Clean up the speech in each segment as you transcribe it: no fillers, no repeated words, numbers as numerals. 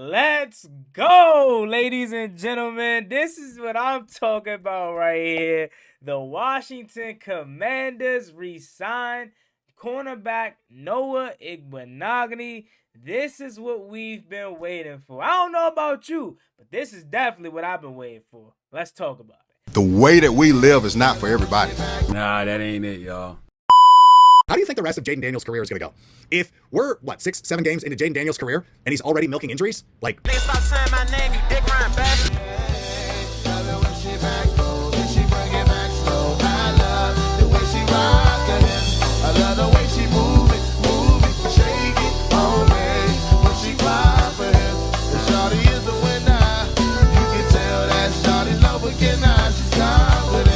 Let's go, ladies and gentlemen. This is what I'm talking about right here. The Washington Commanders re-signed cornerback Noah Igbinoghene. This is what we've been waiting for. I don't know about you, but this is definitely what I've been waiting for. Let's talk about it. The way that we live is not for everybody. Nah, that ain't it, y'all. How do you think the rest of Jaden Daniels' career is going to go? If we're, 6, 7 games into Jaden Daniels' career, and he's already milking injuries? Like, stop saying my name, you dick rhyme bastard. I love the way she move it, shake it on me. When she cry for him, the shawty is the winner. You can tell that shawty love again now, she's confident.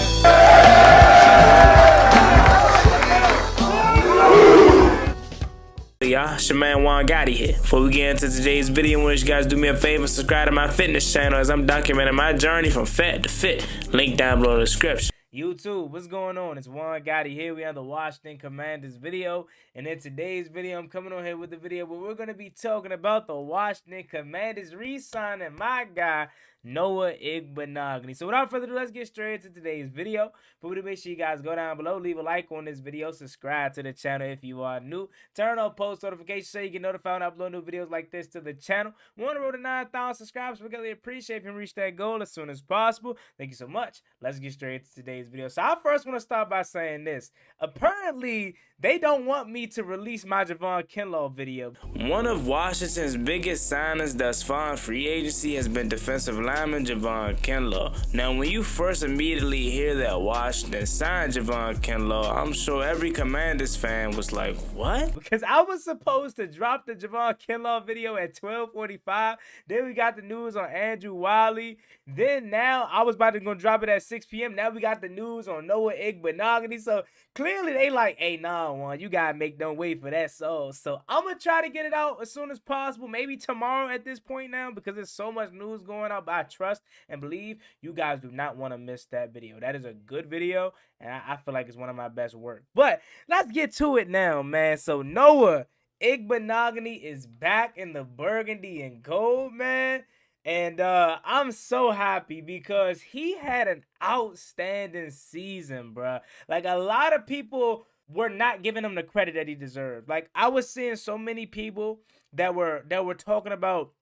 Y'all, it's your man Juangottibusiness here. Before we get into today's video, I want you guys do me a favor, subscribe to my fitness channel as I'm documenting my journey from fat to fit. Link down below in the description. YouTube, what's going on? It's Juangottibusiness here. We have the Washington Commanders video, and in today's video, I'm coming on here with the video where we're going to be talking about the Washington Commanders re-signing my guy, Noah Igbinoghene. So without further ado, let's get straight into today's video. For me to make sure you guys go down below, leave a like on this video, subscribe to the channel if you are new, turn on post notifications so you get notified when I upload new videos like this to the channel. We want to roll to 9,000 subscribers. We really appreciate if you can reach that goal as soon as possible. Thank you so much. Let's get straight into today's video. So I first want to start by saying this. Apparently, they don't want me to release my Juangottibusiness video. One of Washington's biggest signings thus far in free agency has been defensive lineman Juangottibusiness. Now, when you first immediately hear that Washington signed Juangottibusiness, I'm sure every Commanders fan was like, what? Because I was supposed to drop the Juangottibusiness video at 12:45. Then we got the news on Andrew Wiley. Then now I was about to go drop it at 6 p.m. Now we got the news on Noah Igbinoghene. So clearly they like, hey, nah, Juan, you gotta make them wait for that. So I'm gonna try to get it out as soon as possible. Maybe tomorrow at this point now, because there's so much news going on. But I trust and believe you guys do not want to miss that video. That is a good video, and I feel like it's one of my best work. But let's get to it now, man. So Noah Igbinoghene is back in the burgundy and gold, man. And I'm so happy because he had an outstanding season, bruh. Like, a lot of people were not giving him the credit that he deserved. Like, I was seeing so many people that were talking about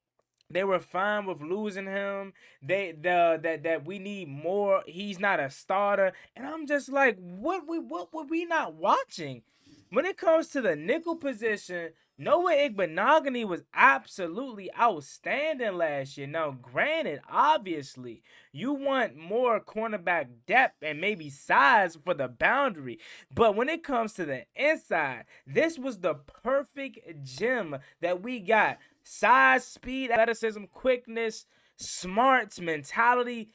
they were fine with losing him. That we need more. He's not a starter. And I'm just like, what were we not watching? When it comes to the nickel position, Noah Igbinoghene was absolutely outstanding last year. Now, granted, obviously, you want more cornerback depth and maybe size for the boundary. But when it comes to the inside, this was the perfect gem that we got. Size, speed, athleticism, quickness, smarts, mentality,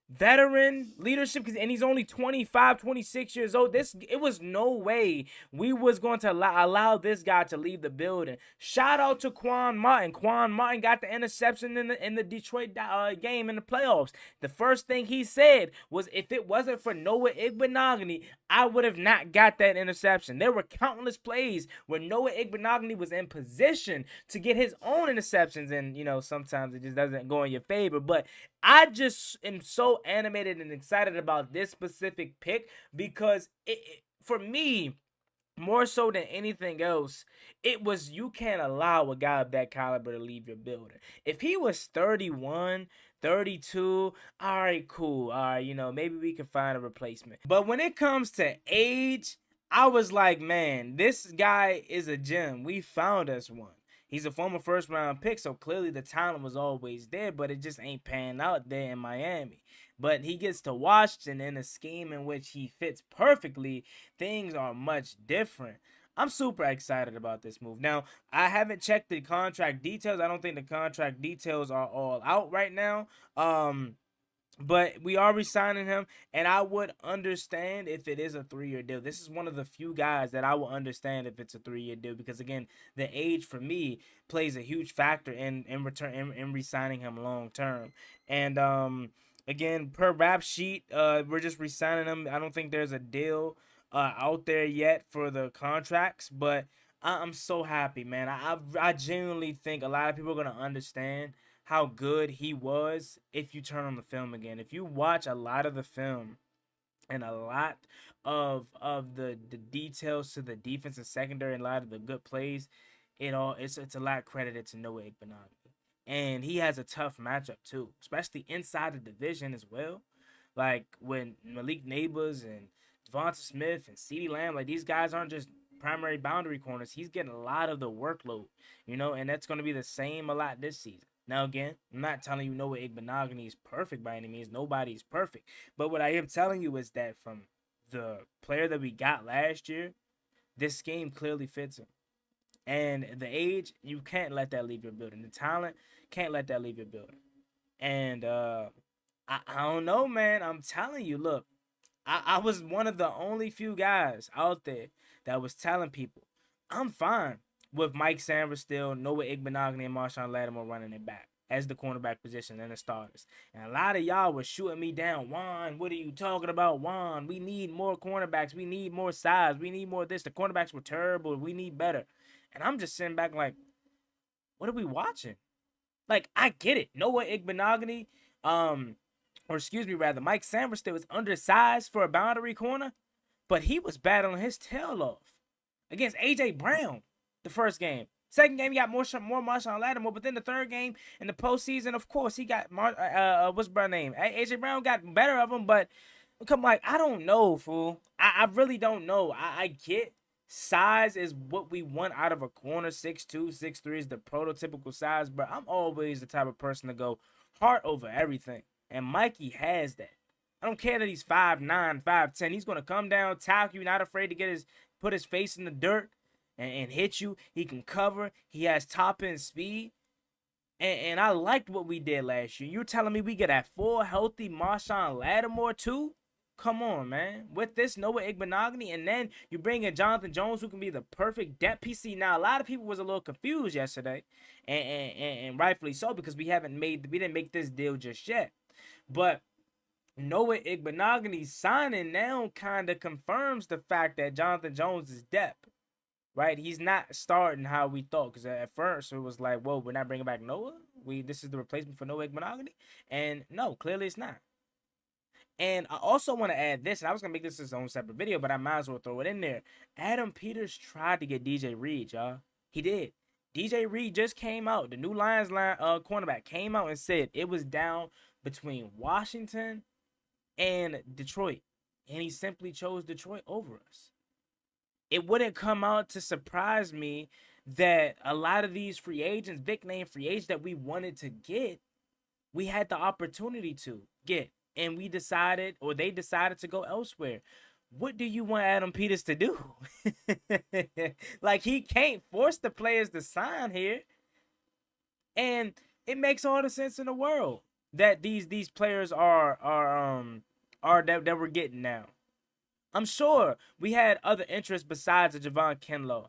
veteran leadership, and he's only 25, 26 years old. It was no way we was going to allow this guy to leave the building. Shout out to Quan Martin. Quan Martin got the interception in the Detroit game in the playoffs. The first thing he said was, if it wasn't for Noah Igbinoghene, I would have not got that interception. There were countless plays where Noah Igbinoghene was in position to get his own interceptions, and sometimes it just doesn't go in your favor. But I just am so animated and excited about this specific pick because for me, more so than anything else, it was, you can't allow a guy of that caliber to leave your building. If he was 31, 32, all right, cool. All right, maybe we can find a replacement. But when it comes to age, I was like, man, this guy is a gem. We found us one. He's a former first-round pick, so clearly the talent was always there, but it just ain't panning out there in Miami. But he gets to Washington in a scheme in which he fits perfectly. Things are much different. I'm super excited about this move. Now, I haven't checked the contract details. I don't think the contract details are all out right now. But we are re-signing him, and I would understand if it is a 3-year deal. This is one of the few guys that I will understand if it's a 3-year deal, because again, the age for me plays a huge factor in re-signing him long term. And again, per rap sheet, we're just re-signing him. I don't think there's a deal out there yet for the contracts, but I'm so happy, man. I genuinely think a lot of people are gonna understand how good he was if you turn on the film again. If you watch a lot of the film and a lot of the details to the defense and secondary and a lot of the good plays, it's a lot credited to Noah Igbinoghene. And he has a tough matchup too, especially inside the division as well. Like when Malik Neighbors and Devonta Smith and CeeDee Lamb, like these guys aren't just primary boundary corners. He's getting a lot of the workload, and that's going to be the same a lot this season. Now, again, I'm not telling you Noah Igbinoghene is perfect by any means. Nobody's perfect. But what I am telling you is that from the player that we got last year, this scheme clearly fits him. And the age, you can't let that leave your building. The talent, can't let that leave your building. And I don't know, man. I'm telling you, look, I was one of the only few guys out there that was telling people, I'm fine with Mike Sanders still, Noah Igbinoghene, and Marshawn Lattimore running it back as the cornerback position and the starters. And a lot of y'all was shooting me down. Juan, what are you talking about, Juan? We need more cornerbacks. We need more size. We need more of this. The cornerbacks were terrible. We need better. And I'm just sitting back like, what are we watching? Like, I get it. Noah Igbinoghene, Mike Sanders still was undersized for a boundary corner, but he was battling his tail off against A.J. Brown the first game. Second game, he got more Marshawn Lattimore, but then the third game in the postseason, of course, he got what's Brown's name? A.J. Brown got better of him, but I don't know, fool. I really don't know. I get size is what we want out of a corner. 6'2", 6'3" is the prototypical size, but I'm always the type of person to go heart over everything. And Mikey has that. I don't care that he's 5'9", 5'10". He's going to come down, tackle you, not afraid to put his face in the dirt and hit you. He can cover. He has top-end speed. And I liked what we did last year. You're telling me we get a full, healthy Marshawn Lattimore too? Come on, man. With this Noah Igbinoghene, and then you bring in Jonathan Jones, who can be the perfect depth piece. Now, a lot of people was a little confused yesterday, and rightfully so, because we didn't make this deal just yet. But Noah Igbinoghene signing now kind of confirms the fact that Jonathan Jones is depth, right? He's not starting how we thought, because at first it was like, whoa, we're not bringing back Noah? This is the replacement for Noah Igbinoghene? And no, clearly it's not. And I also want to add this, and I was going to make this his own separate video, but I might as well throw it in there. Adam Peters tried to get DJ Reed, y'all. He did. DJ Reed just came out. The new Lions cornerback came out and said it was down between Washington and Detroit. And he simply chose Detroit over us. It wouldn't come out to surprise me that a lot of these free agents, big name free agents that we wanted to get, we had the opportunity to get. And they decided to go elsewhere. What do you want Adam Peters to do? Like, he can't force the players to sign here. And it makes all the sense in the world that these players are that we're getting now. I'm sure we had other interests besides the Javon Kinlaw,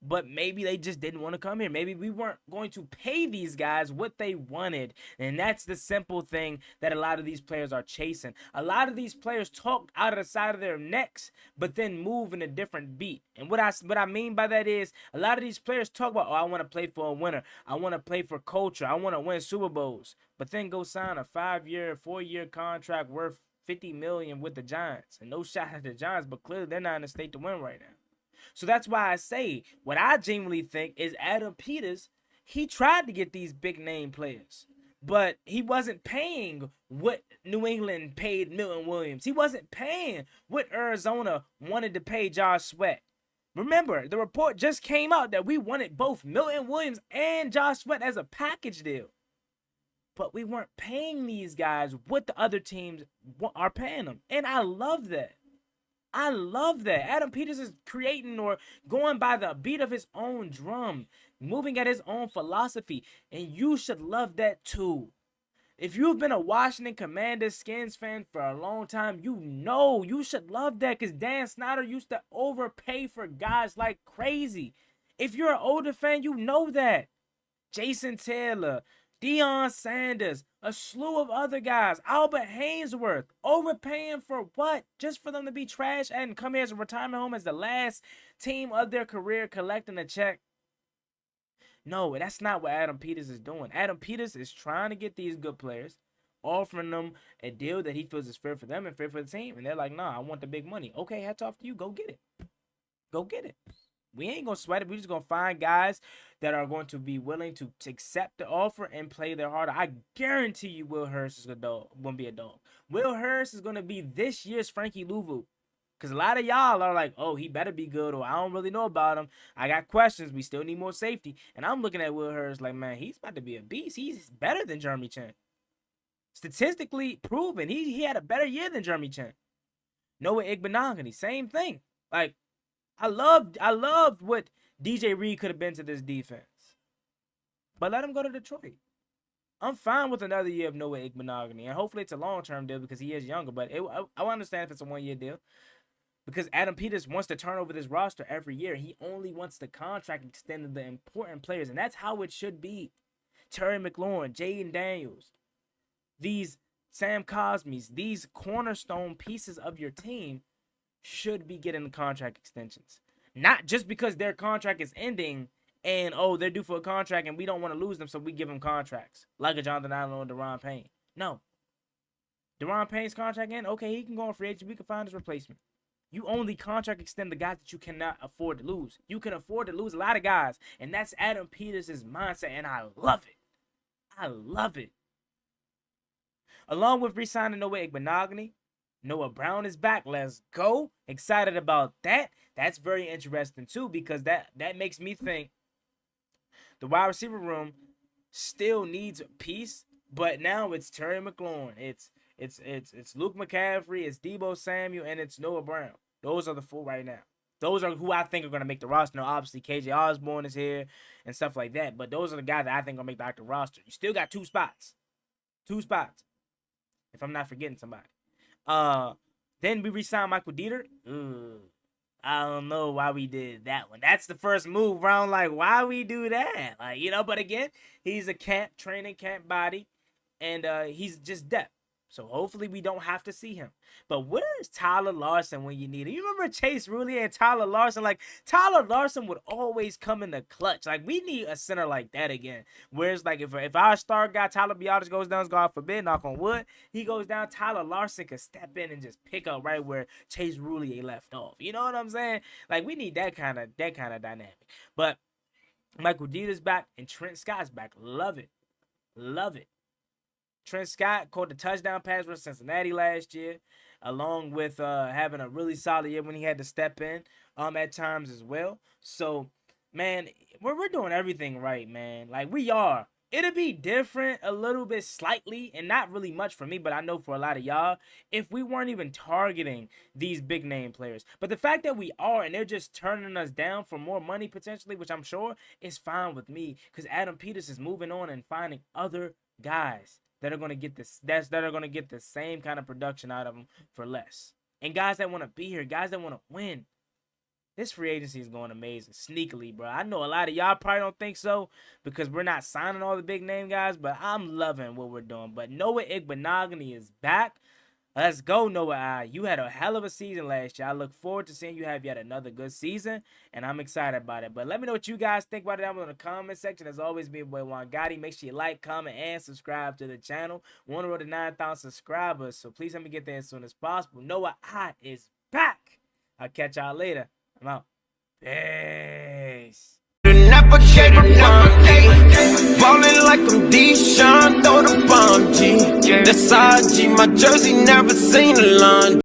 but maybe they just didn't want to come here. Maybe we weren't going to pay these guys what they wanted. And that's the simple thing that a lot of these players are chasing. A lot of these players talk out of the side of their necks, but then move in a different beat. And what I mean by that is a lot of these players talk about, I want to play for a winner. I want to play for culture. I want to win Super Bowls. But then go sign a 4-year contract worth $50 million with the Giants. And no shot at the Giants, but clearly they're not in a state to win right now. So that's why I say what I genuinely think is Adam Peters, he tried to get these big name players, but he wasn't paying what New England paid Milton Williams. He wasn't paying what Arizona wanted to pay Josh Sweat. Remember, the report just came out that we wanted both Milton Williams and Josh Sweat as a package deal. But we weren't paying these guys what the other teams are paying them. And I love that. I love that. Adam Peters is creating or going by the beat of his own drum, moving at his own philosophy, and you should love that too. If you've been a Washington Commanders Skins fan for a long time, you should love that, because Dan Snyder used to overpay for guys like crazy. If you're an older fan, you know that. Jason Taylor, Deion Sanders, a slew of other guys, Albert Haynesworth, overpaying for what? Just for them to be trash and come here as a retirement home as the last team of their career collecting a check? No, that's not what Adam Peters is doing. Adam Peters is trying to get these good players, offering them a deal that he feels is fair for them and fair for the team. And they're like, nah, I want the big money. Okay, hats off to you. Go get it. Go get it. We ain't going to sweat it. We're just going to find guys that are going to be willing to accept the offer and play their harder. I guarantee you Will Hurst is going to be a dog. Will Hurst is going to be this year's Frankie Louvu. Because a lot of y'all are like, oh, he better be good, or I don't really know about him. I got questions. We still need more safety. And I'm looking at Will Hurst like, man, he's about to be a beast. He's better than Jeremy Chin. Statistically proven, he had a better year than Jeremy Chin. Noah Igbinoghene, same thing. Like, I loved what DJ Reed could have been to this defense. But let him go to Detroit. I'm fine with another year of Noah Igbinoghene. And hopefully it's a long-term deal because he is younger. But I understand if it's a one-year deal. Because Adam Peters wants to turn over this roster every year. He only wants the contract extended to the important players. And that's how it should be. Terry McLaurin, Jaden Daniels, these Sam Cosmes, these cornerstone pieces of your team should be getting the contract extensions. Not just because their contract is ending and, oh, they're due for a contract and we don't want to lose them, so we give them contracts. Like a Jonathan Allen or Deron Payne. No. Deron Payne's contract end, okay, he can go on free agent. We can find his replacement. You only contract extend the guys that you cannot afford to lose. You can afford to lose a lot of guys, and that's Adam Peters' mindset, and I love it. I love it. Along with re-signing Noah Igbinoghene, Noah Brown is back. Let's go. Excited about that. That's very interesting too, because that makes me think the wide receiver room still needs a piece, but now it's Terry McLaurin. It's Luke McCaffrey, it's Deebo Samuel, and it's Noah Brown. Those are the four right now. Those are who I think are going to make the roster. Now, obviously, KJ Osborne is here and stuff like that, but those are the guys that I think are going to make the active roster. You still got two spots. Two spots. If I'm not forgetting somebody. Then we re-signed Michael Dieter. I don't know why we did that one. That's the first move, bro. I'm like, why we do that? Like, but again, he's a training camp body, and he's just depth. So hopefully we don't have to see him. But where is Tyler Larson when you need him? You remember Chase Roullier and Tyler Larson? Like, Tyler Larson would always come in the clutch. Like, we need a center like that again. Whereas, like, if our star guy, Tyler Biadasz, goes down, God forbid, knock on wood, he goes down, Tyler Larson could step in and just pick up right where Chase Roullier left off. You know what I'm saying? Like, we need that kind of dynamic. But Michael Dieter's back and Trent Scott's back. Love it. Love it. Trent Scott caught the touchdown pass for Cincinnati last year, along with having a really solid year when he had to step in at times as well. So, man, we're doing everything right, man. Like, we are. It'll be different a little bit slightly, and not really much for me, but I know for a lot of y'all, if we weren't even targeting these big-name players. But the fact that we are, and they're just turning us down for more money potentially, which I'm sure is fine with me, because Adam Peters is moving on and finding other guys that are going to get this, that are going to get the same kind of production out of them for less. And guys that want to be here, guys that want to win. This free agency is going amazing, sneakily, bro. I know a lot of y'all probably don't think so because we're not signing all the big name guys, but I'm loving what we're doing. But Noah Igbinoghene is back. Let's go, Noah. You had a hell of a season last year. I look forward to seeing you have yet another good season, and I'm excited about it. But let me know what you guys think about it down below in the comment section. As always, me and boy Juangotti. Make sure you like, comment, and subscribe to the channel. We're on the road to 9,000 subscribers, so please help me get there as soon as possible. Noah is back. I'll catch y'all later. I'm out. Peace. Never gave a ballin' like I'm Deshaun, throw the bomb, G. That's IG, my jersey never seen a lawn.